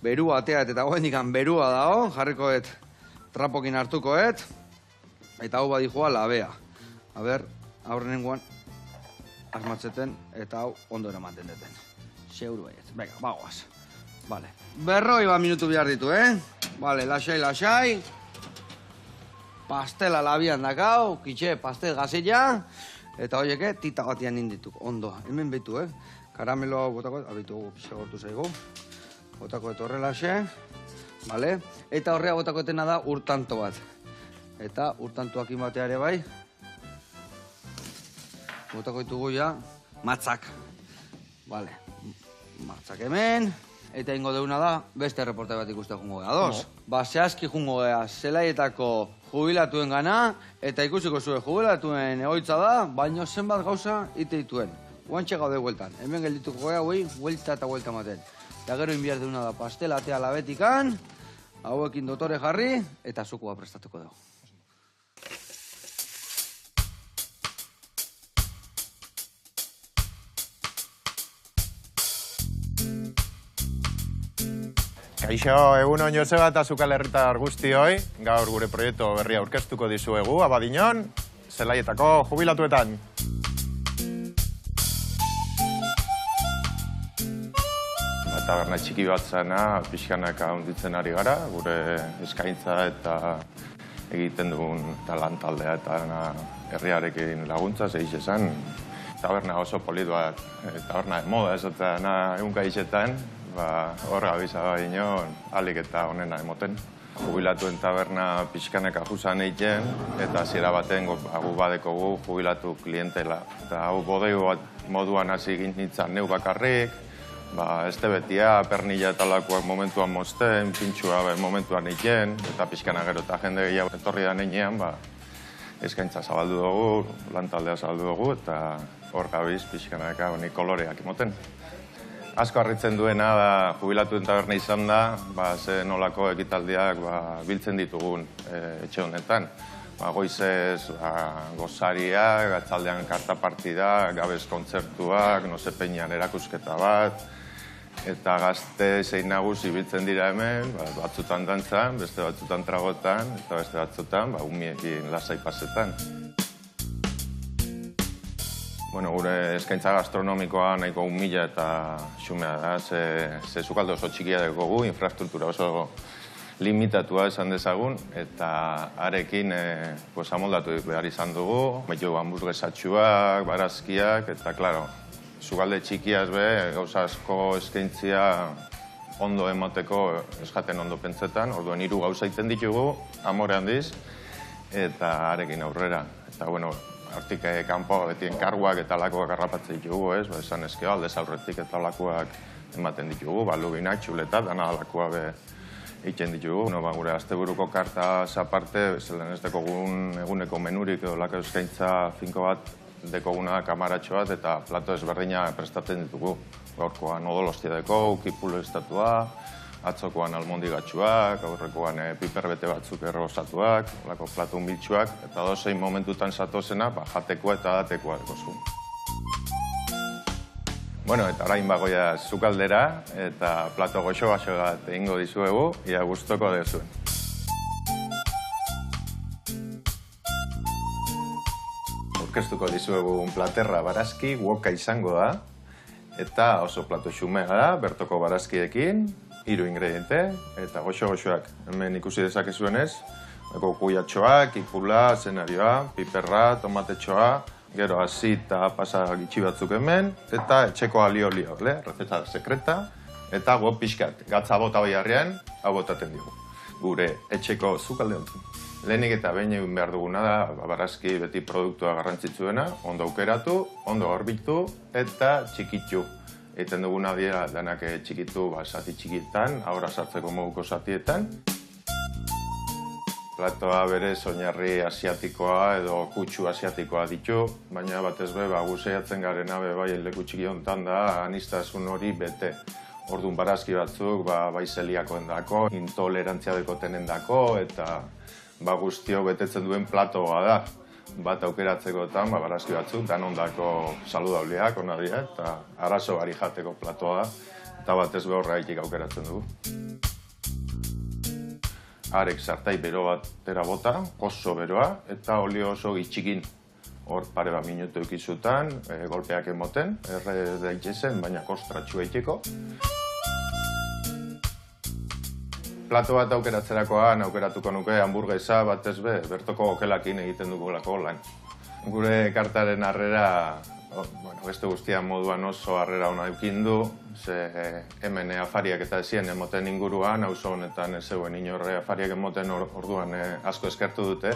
Speaker 1: berua ateat, eta goendikan berua dao, jarrikoet trapokin hartukoet, eta hau badijua labea. A ber, aurrenengoan, asmatzeten, eta hau ondo eramaten deten. Seuru baiet. Venga, bagoaz. Vale. Berroi minutu behar ditu, Vale, lasai. Pastela labian dakau, kitxe, pastel gazilla, eta horieke, tita batian nindituk. Ondo, hemen behitu, Karamelo hau botakoet, abitu pixka gortu zaigu. Botakoet horrelaxe, vale? Eta horrea botakoetena da urtanto bat. Eta urtantoakin bateare bai, botako ditugu ja, matzak. Vale, matzak hemen, eta ingo deuna da, beste reporte bat ikuste jungo gea, dos. Zehazki jungo gea, zelaietako jubilatuen gana, eta ikusiko zuen jubilatuen egoitza da, baino zenbat gauza ite dituen. Guantxe gaude hueltan, hemen geldituko gea, huelta eta huelta maten. Eta gero inbiar deuna da, pastela atea labetikan, hauekin dotore jarri, eta zukua prestatuko dugu.
Speaker 3: Kaixo, egunon Joseba eta Zukal herritar guztioi, gaur gure proiektu berria aurkeztuko dizuegu, Abadiñon, zelaietako jubilatuetan. Taberna txiki bat zena, pixkanaka hunditzen ari gara, gure eskaintza eta egiten dugun talantaldea eta
Speaker 4: herriarekin laguntza, zehiz esan, taberna oso poliduak, taberna de moda esaten egunka izetan, hor gabiza inon, alik eta onena emoten. Jubilatuen taberna pixkaneka juzan egiten, eta zira baten gu badekogu jubilatu klientela. Eta hau bodegu bat moduan hasi gintzen neu bakarrik, ez betia, pernila eta lakuak momentuan mozten, pintxua momentuan egiten, eta pixkana gero eta jende gehiago etorri da neinean, eskaintza zabaldu dugu, lantaldea zabaldu dugu, eta hor gabiz pixkanaka honi koloreak emoten. Asko harritzen duena da jubilatuen taberna izan da, ze nolako ekitaldiak biltzen ditugun etxe honetan. Goizez gozariak, gatzaldean karta partida, gabez kontzertuak, peñan erakusketa bat, eta gazte zein nagusi biltzen dira hemen, batzutan dantzan, beste batzutan tragotan, eta beste batzutan umiekin lasai pasetan. Gure eskaintza gastronomikoa nahiko umila eta xumea da, ze sukaldo oso txikia dugu, infrastruktura oso limitatua esan dezagun, eta arekin amoldatu behar izan dugu, metu hamburguesatxuak, barazkiak, eta, klaro, sukalde txikiaz gauza asko eskaintzia ondo emoteko eskaten ondo pentsetan, orduan 3 gauza iten ditugu, amore handiz, eta arekin aurrera. Eta, hortik kanpo betien karguak eta lakoak harrapatzen ditugu, esan eskeo, aldez aurretik eta lakoak ematen ditugu, lubinak, txuletak, dana lakoak egiten ditugu. Gure asteburuko kartaz aparte, zelen ez dekogun eguneko menurik edo lako eskaintza finko bat dekoguna kamaratxo bat eta plato ezberdina prestatzen ditugu. Gaurkoan odolostia deko, kipulo estatua, atzokoan almondigatxuak, aurrekoan piperbete batzuk errosatuak, lako plato unbiltxuak, eta dozein momentutan zatozena, jatekoa eta datekoa dekozun. Eta orain bagoia sukaldera, eta plato goxo-gaxo bat egingo dizuegu, ia gustoko dezuen. Aurkeztuko dizuegu platerra barazki, woka izango da, eta oso plato xumea da, bertoko barazkiekin, 3 ingrediente, eta goxo-goxoak hemen ikusi dezakezuenez, kuiatxoak, ipula, zenarioa, piperra, tomatetxoa, gero hasi eta pasa gitxi batzuk hemen, eta etxeko alio-lio, rezeta sekreta, eta pixkat, gatza bota beharrean, hau botaten dugu. Gure etxeko sukalde honetan. Lehenik eta behin egin behar duguna da, barazki beti produktua garrantzitsuena, ondo aukeratu, ondo garbitu, eta txikitxu. Egiten duguna dira danak txikitu zati txikietan, ahora sartzeko moduko zatietan. Platoa berez oinarri asiatikoa edo kutsu asiatikoa ditu, baina batez guzeiatzen garena bai leku txiki honetan da aniztasun hori bete. Orduan barazki batzuk bai zeliakoen dako, intolerantzia dekotenen dako, eta guztio betetzen duen platoa da. Bat aukeratzekotan, barazki batzuk, danondako saludableak, ona dira, eta arazo gari jateko platoa da, eta batez horreitik aukeratzen dugu. Arek sartai bero bat tera bota, oso beroa, eta olio oso gitxikin. Hor pare bat minutu ekizutan, golpeak emoten, erre daitezen, baina kostratxu eiteko. Plato bat aukeratzerakoan aukeratuko nuke hamburguesa batez bertoko okelakin egiten dugulako lan. Gure kartaren harrera, beste guztian moduan oso harrera hona eukin du, ze hemen afariak eta ezien emoten inguruan, auzo honetan ez zegoen inorre afariak emoten orduan asko eskertu dute,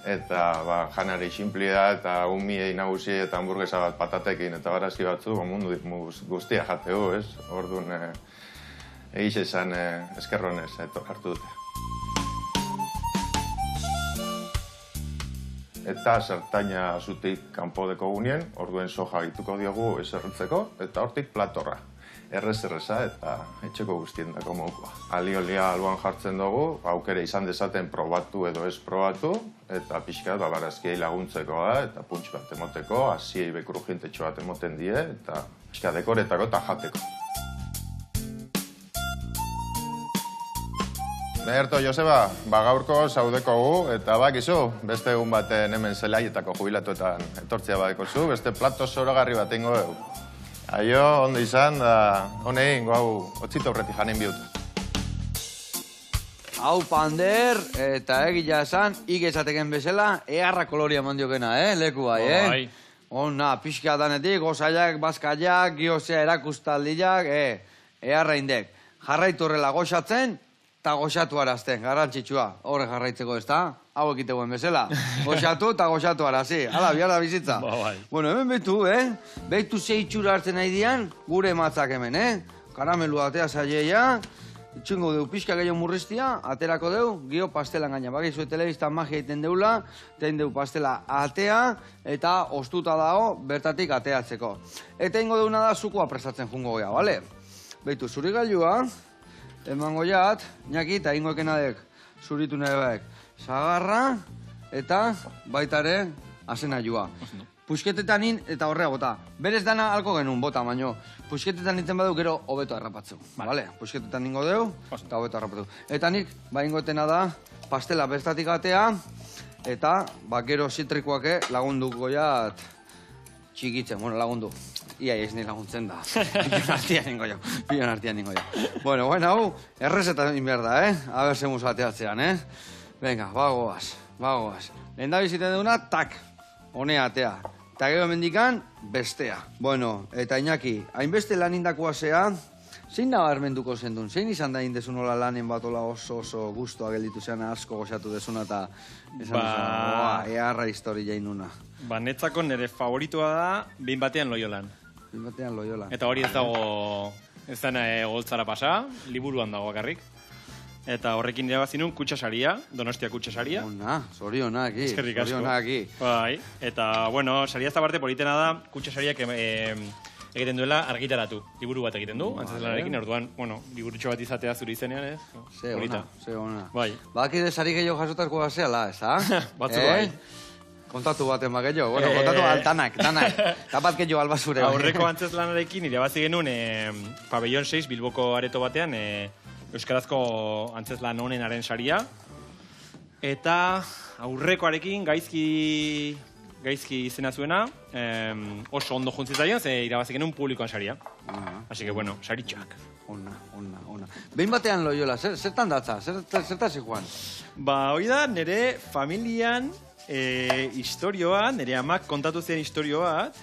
Speaker 4: eta janari sinplia eta umiei nagusi eta hamburguesa bat patatekin eta barazki batzu, mundu guztia jateu, ez? Orduan egiz esan eskerronez hartu dute. Eta zertaina zutik kanpo deko gunien, orduen soja egituko diogu eserretzeko, eta hortik platorra. Errez-erreza eta etxeko guztien dako modukoa. Aliolia alboan jartzen dugu, aukere izan dezaten probatu edo ez probatu, eta pixkat barazkiei laguntzeko da, eta puntx bat emoteko, hasiei bekrujientetxo bat emoten die, eta pixkat dekoretako eta jateko. Berto, Joseba, gaurko zaudekogu, eta bakizu, beste egun baten hemen zelaietako jubilatuetan etortzea badekozu, beste plato zoragarri bat ingo dugu. Aio, ondo izan, da honei ingo hau otzita horretik janin bihutu.
Speaker 1: hau pander, eta egila esan, ikesateken bezala, eharra koloria mandiokena, leku bai, Ona, pixka danetik, gozaiak, bazkaiak, giozea erakustaldiak, eharra indek. Jarraitu horrela goxatzen, eta goxatu arazten, garrantzitsua. Horre jarraitzeko ez da, hau ekiteguen bezala. Goxatu eta goxatu arazi. Hala, bihar da bizitza. Bueno, hemen behitu, behitu zeitxura hartzen nahi dian, gure matzak hemen, Karamelu atea zaieia, itxungo deu pixka gehiago murriztia, aterako deu, gio pastelan gaina. Bakizu telebistan magia egiten deula, tein deu pastela atea, eta ostuta dago bertatik ateatzeko. Eta ingo deuna da zukua prestatzen jungo goia, bale? Beitu, zuri gailua, emango jat, Iñaki eta ingo ekenadek zuritu nahi baek. Zagarra, eta baitare, azena joa. Pusketetan nin eta horrea bota. Berez dana alko genuen bota, baino. Pusketetan nintzen badu gero hobeto harrapatzeu. Vale, pusketetan ningo deu, eta hobeto harrapatzeu. Eta nik, ingotena da, pastela bertatik atea, eta, gero zitrikoake lagunduko jat txikitzen. Bueno, lagundu. Ia ez ni laguntzen da. Pion artian ningo jo. Bueno, hau, errezetan inber da, A ber, zemuz ateatzean, Venga, bagoaz. Lehen da biziten duguna, tak. Honea atea. Eta gero mendikan, bestea. Bueno, eta Iñaki, hainbeste lan indakoa zea, zein nabarmenduko zendun? Zein izan da indezun hola lanen bat oso guztua gelditu zean asko goxatu dezuna eta eharra histori jainuna.
Speaker 2: Netzako nire favoritua da, behin batean Loiolan. Eta hori ez dago, ez dena goltzara pasa, liburuan dago bakarrik. Eta horrekin irabazinun kutsasaria, Donostia kutsasaria.
Speaker 1: Ona, zorionak.
Speaker 2: Eskerrik asko. Bai, eta, bueno, saria ez da parte politena da, kutsasariak egiten duela argitaratu. Liburu bat egiten du, antzeslanarekin, orduan, bueno, liburutxo bat izatea zure izenean,
Speaker 1: Ze ona.
Speaker 2: Bai.
Speaker 1: Bakide sari gehiago jasotako gazeala, ez da?
Speaker 2: Batzu bai.
Speaker 1: Kontatu baten gehiago, bueno, kontatu altanak. Tapat gehiago albazure.
Speaker 2: Aurreko antzeslanarekin irabazi genuen Pabellon 6 Bilboko areto batean, Euskarazko antzeslan honenaren saria. Eta aurrekoarekin gaizki izena zuena, oso ondo juntzitzaion, ze irabazik genuen publikoan saria. Así que, bueno, saritxoak.
Speaker 1: Ona. Behin batean Loiola, zertan datza? Zertan zikoan?
Speaker 2: Hori da, nire familian historioa, nire amak kontatu zen historio bat,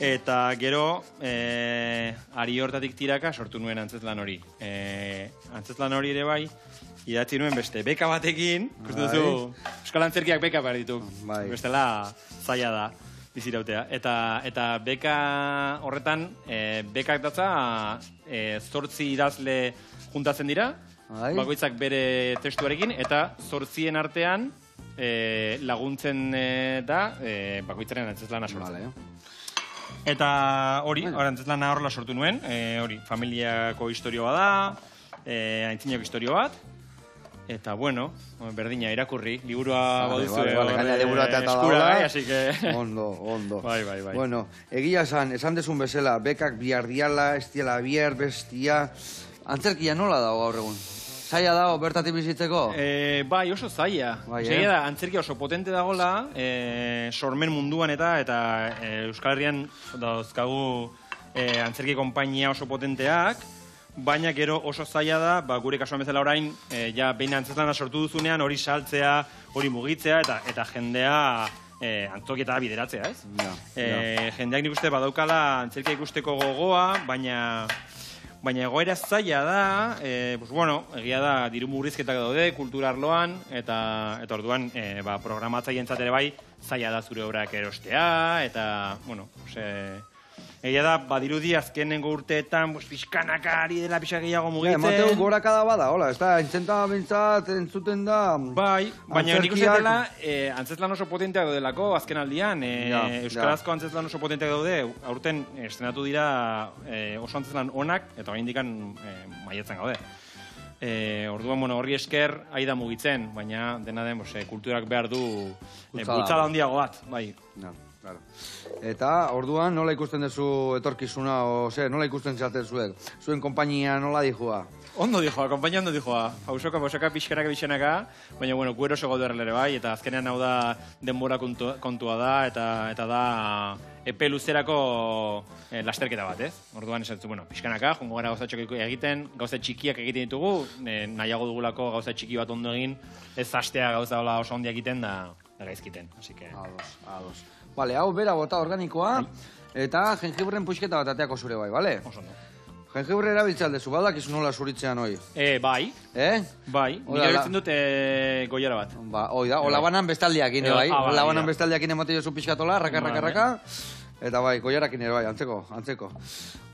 Speaker 2: eta gero, ari hortatik tiraka sortu nuen antzeslan hori. Antzeslan hori ere bai, idatzi nuen beste beka batekin, duzu, Euskal Antzerkiak beka behar ditu. Bestela zaila da bizirautea. Eta beka horretan, bekak datza, 8 idazle juntatzen dira, bakoitzak bere testuarekin, eta 8 artean laguntzen da bakoitzaren antzeslana sortzen. Eta hori, antzeslana horrela sortu nuen, hori, familiako historioa da, aintzinako historio bat, eta bueno, berdina, irakurri, liburua baduzu eskura gai, así que...
Speaker 1: Ondo.
Speaker 2: Bai.
Speaker 1: Bueno, egia esan desun bezala, bekak biardiala, estiela bier, bestia, antzerkia nola dago gaur egun? Zaila dago bertatik bizitzeko?
Speaker 2: Bai, oso zaila. Zaila da, antzerkia oso potente dagoela, sormen munduan eta Euskal Herrian dauzkagu antzerki konpainia oso potenteak, baina gero oso zaila da, gure kasuan bezala orain, behin antzeslana sortu duzunean hori saltzea, hori mugitzea eta jendea antzokietara bideratzea, ez? Jendeak nik uste badaukala antzerkia ikusteko gogoa, baina egoera zaila da, egia da, diru murrizketak daude, kultura arloan, eta orduan programatzaileentzat ere bai, zaila da zure obrak erostea, eta, egia da, badirudi azkenengo urteetan, pixkanaka ari dela pixka gehiago mugitzen.
Speaker 1: Emateu gorakada bada, hola, ez da, entzenta bintzat, entzuten da...
Speaker 2: Bai, baina nik uste dela, antzeslan oso potenteak daudelako, azken aldian, Euskarazko antzeslan oso potenteak daude, aurten estrenatu dira oso antzeslan onak, eta hori indikan maietzen gaude. Orduan, horri esker, ari da mugitzen, baina dena den, kulturak behar du bultzada handiago bat, bai.
Speaker 1: Claro. Eta, orduan, nola ikusten duzu etorkizuna, nola ikusten zaten zuek? Zuen konpainia nola dihua?
Speaker 2: Ondo dijoa, konpainia ondo dijoa. Pausoka, pixkanaka, baina, bueno, gu eroso gaudu errelere bai, eta azkenean hau da denbora kontua da, eta da epe luzerako lasterketa bat, ez? Orduan esan bueno, pixkanaka, jongo gara gauzatxok egiten, gauza txikiak egiten ditugu, nahiago dugulako gauza txiki bat ondo egin, ez hastea gauza oso ondia egiten da gaizkiten, así que...
Speaker 1: Ados. Vale, hau bera bota organikoa, eta jengibren puixketa bat ateako zure bai, bale?
Speaker 2: Oso ondo.
Speaker 1: Jengibre erabiltza aldezu, badak izun nola zuritzean hoi?
Speaker 2: Bai. Bai, nik erabiltzen dut goiara bat.
Speaker 1: Ba, hoi da, olabanan bestaldiakin, bai? Olabanan bestaldiakin emate jozu pixkatola, raka. Eta bai, goiarakin ere bai, antzeko.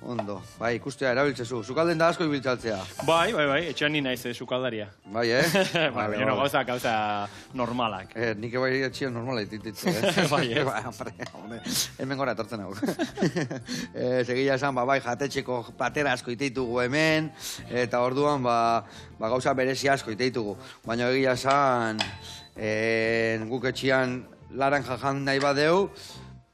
Speaker 1: Ondo, bai, ikustea erabiltzezu. Zukalden da asko ibiltzaltzea.
Speaker 2: Bai, etxean ni naiz sukaldaria.
Speaker 1: Bai,
Speaker 2: Bai, gauza normalak.
Speaker 1: Nik bai etxean normala dititzu,
Speaker 2: Bai,
Speaker 1: hemen gora etortzen hau. Segila esan, bai, jatetxeko patera asko iteitugu hemen, eta orduan, gauza berezi asko iteitugu. Baina egia esan, guk etxean laran jajan nahi badeu,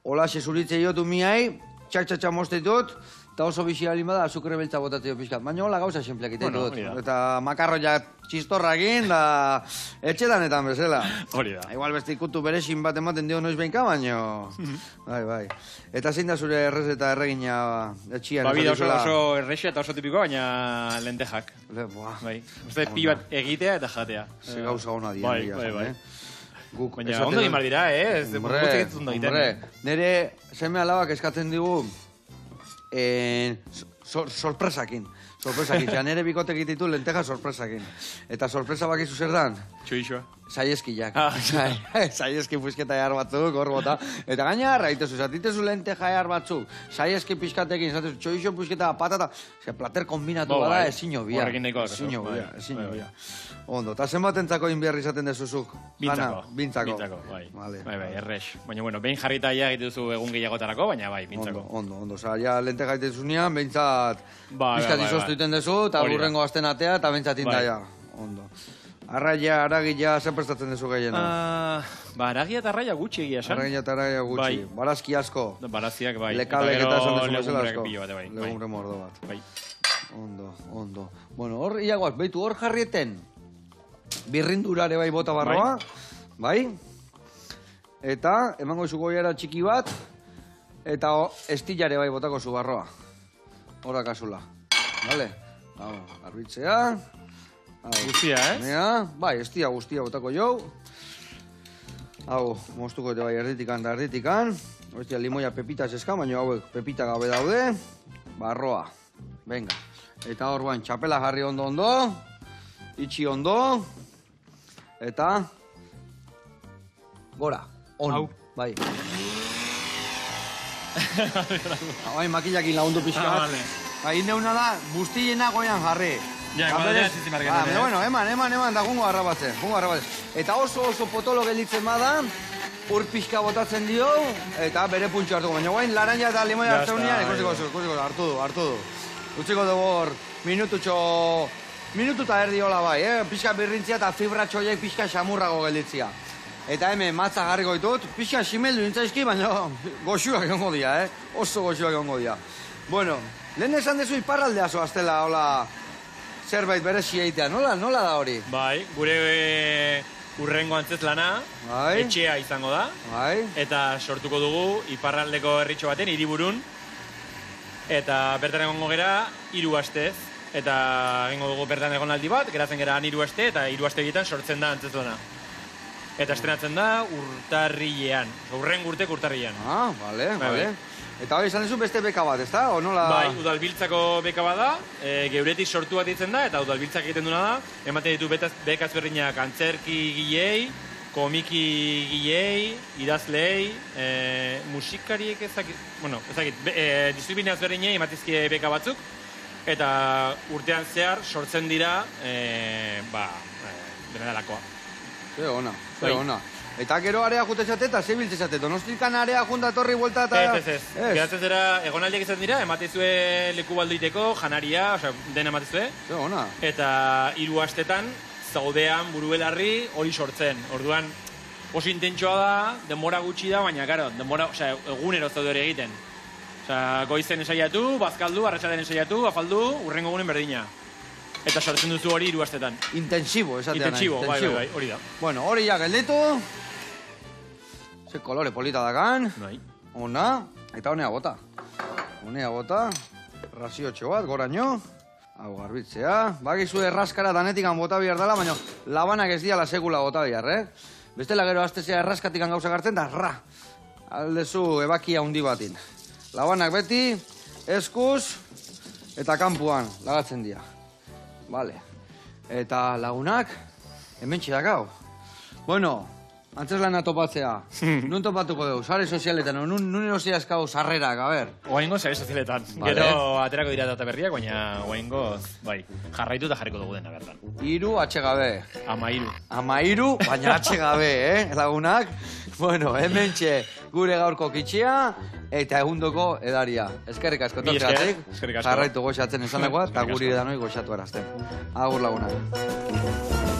Speaker 1: hola, sesuritze jotu miai, txak mostitut, eta oso bizi alin bada, azukre beltza botatzeo pixkat. Baina hola gauza xenpleak ititut. Eta makarroia txistorrakin, da etxedanetan bezala.
Speaker 2: Hori da.
Speaker 1: Igual beste ikutu berezin bat ematen dio noiz behinka, baino... Bai. Eta zein da zure errezeta erregina etxian?
Speaker 2: Bida oso errexia eta oso tipikoa, baina lentejak. Bai. Uste pi bat egitea eta jatea.
Speaker 1: Ze gauza hona dira.
Speaker 2: Bai. Baina ondo egin dira, ez?
Speaker 1: Nere seme alabak eskatzen digu sorpresakin. Nere bikotek ditu lenteja sorpresakin. Eta sorpresa bakizu zer dan?
Speaker 2: Txoixoa.
Speaker 1: Saieskiak. Saieski puizketa ehar batzuk, hor bota. Eta gaina raitezu, zatitezu lenteja ehar batzuk. Saieski pizkatekin, zatitezu txoixo puizketa patata. Plater kombinatu bada ezin obia.
Speaker 2: Horrekin nahiko.
Speaker 1: Ezin obia. Ondo, eta zenbatentzako inbiarri izaten dezuzuk? Bintzako.
Speaker 2: Bai, errex. Baina, bueno, behin jarrita ja egitezu egun gehiagotarako, baina bai, bintzako.
Speaker 1: Ondo. Osa, ja lenteja egitezunean, behintzat pizkat izoztu iten dezu, eta burrengo azten atea, eta behintzat indaia. Ondo. Arraia, aragia, zer prestatzen dezu gehiena?
Speaker 2: Aragia eta arraia gutxi egia esan.
Speaker 1: Arraia eta arraia gutxi. Barazki asko.
Speaker 2: Barazkiak, bai.
Speaker 1: Lekalek eta esan dezu bezala asko.
Speaker 2: Legumbre
Speaker 1: mordo bat.
Speaker 2: Bai.
Speaker 1: Ondo. Bueno, hor, iagoaz, behitu hor jarrieten. Birrindurare bai bota barroa. Bai. Eta, emango izu goiara txiki bat. Eta estillare bai botako zu barroa. Hora kasula. Vale? Hau, garbitzea.
Speaker 2: Guztia,
Speaker 1: Bai, estia guztia botako jau. Hau, moztuko eta bai erditikan. Hostia, limoia pepita eskan, baina hauek pepita gabe daude. Barroa. Venga. Eta hor bain, txapela jarri ondo. Itxi ondo. Eta... Gora.
Speaker 2: Hau.
Speaker 1: Bai. Bai, makillakin lagundu pixka bat. Bai, neuna da, guztiena goian jarri.
Speaker 2: Ja, igual zizimarken.
Speaker 1: Bueno, eman, da gungo garrabatzen. Eta oso potolo gelditzen bada, ur pixka botatzen dio, eta bere puntxo hartuko. Baina guain, laranja eta limoia hartzeunean, ikusiko, hartu du. Utziko dugu hor, minutu eta erdi hola bai, pixka birrintzia eta fibra txoiek pixka xamurrago gelditzia. Eta hemen matza jarriko ditut, pixka simeldu nintzaizki, baina goxuak egongo dira, oso goxuak egongo dira. Bueno, lehen esan dezu iparraldea zoaztela, hola... Zerbait berezi egitea, nola da hori?
Speaker 2: Bai, gure urrengo antzez lana, etxea izango da.
Speaker 1: Bai.
Speaker 2: Eta sortuko dugu iparraldeko herritxo baten, hiriburun. Eta bertan egongo gera 3 astez. Eta egingo dugu bertan egonaldi bat, geratzen gera 3 aste, eta 3 aste egiten sortzen da antzez lana. Eta estrenatzen da urtarrilean, urteko urtarrilean.
Speaker 1: Vale. Eta hori izan dezu beste beka bat, ezta?
Speaker 2: Bai, udalbiltzako beka bat da, geuretik sortu bat ditzen da, eta udalbiltzak egiten duna da, ematen ditu bekaz berdinak antzerki gilei, komiki gilei, idazlei, musikariek ezakit, disiplina ezberdinei ematizkie beka batzuk, eta urtean zehar sortzen dira, denalakoa.
Speaker 1: Ze ona. Eta gero area jutetzate eta zebiltzezate. Donostikan area jundatorri buelta eta...
Speaker 2: Ez. Geratzen zera, egonaldiak izan dira, ematezue leku balduiteko, janaria, dena ematezue.
Speaker 1: Ze ona.
Speaker 2: Eta 3 astetan, zaudean, burubelarri, hori sortzen. Orduan, oso intentsoa da, denbora gutxi da, baina, karo, egunero zaude hori egiten. Goizen ensaiatu, bazkaldu, arratsaldean ensaiatu, afaldu, urrengo egunen berdina. Eta sortzen duzu hori 3 astetan.
Speaker 1: Intensibo, esatea nahi.
Speaker 2: Intensibo, bai, hori da.
Speaker 1: Bueno, hori ja gelditu. Ze kolore polita dakan.
Speaker 2: Bai.
Speaker 1: Ona, eta honea bota. Honea bota, raziotxo bat, goraino. Hau garbitzea. Bakizu erraskara danetikan bota bihar dela, baina labanak ez diala sekula bota bihar, Bestela gero astezea erraskatikan gauza gartzen da, aldezu ebakia handi batin. Labanak beti, eskuz, eta kanpuan lagatzen dira. Vale. Eta lagunak, hemen txedakau. Bueno, antzeslana topatzea. Nun topatuko dugu, sare sozialetan, nun erosia eskau sarrerak, a ber.
Speaker 2: Oaingo sare sozialetan.
Speaker 1: Vale.
Speaker 2: Gero aterako dira data berriak, baina oaingo, bai, jarraitu eta jarriko dugu dena bertan.
Speaker 1: 3 atxegabe.
Speaker 2: 13.
Speaker 1: 13, baina atxegabe, lagunak? Bueno, hemen gure gaurko kitxea eta egundoko edaria. Eskerrik asko tortzeatik,
Speaker 2: eskerrik asko.
Speaker 1: jarraitu goxatzen esan dagoa, eta guri edanoi goxatu erazten. Agur lagunak.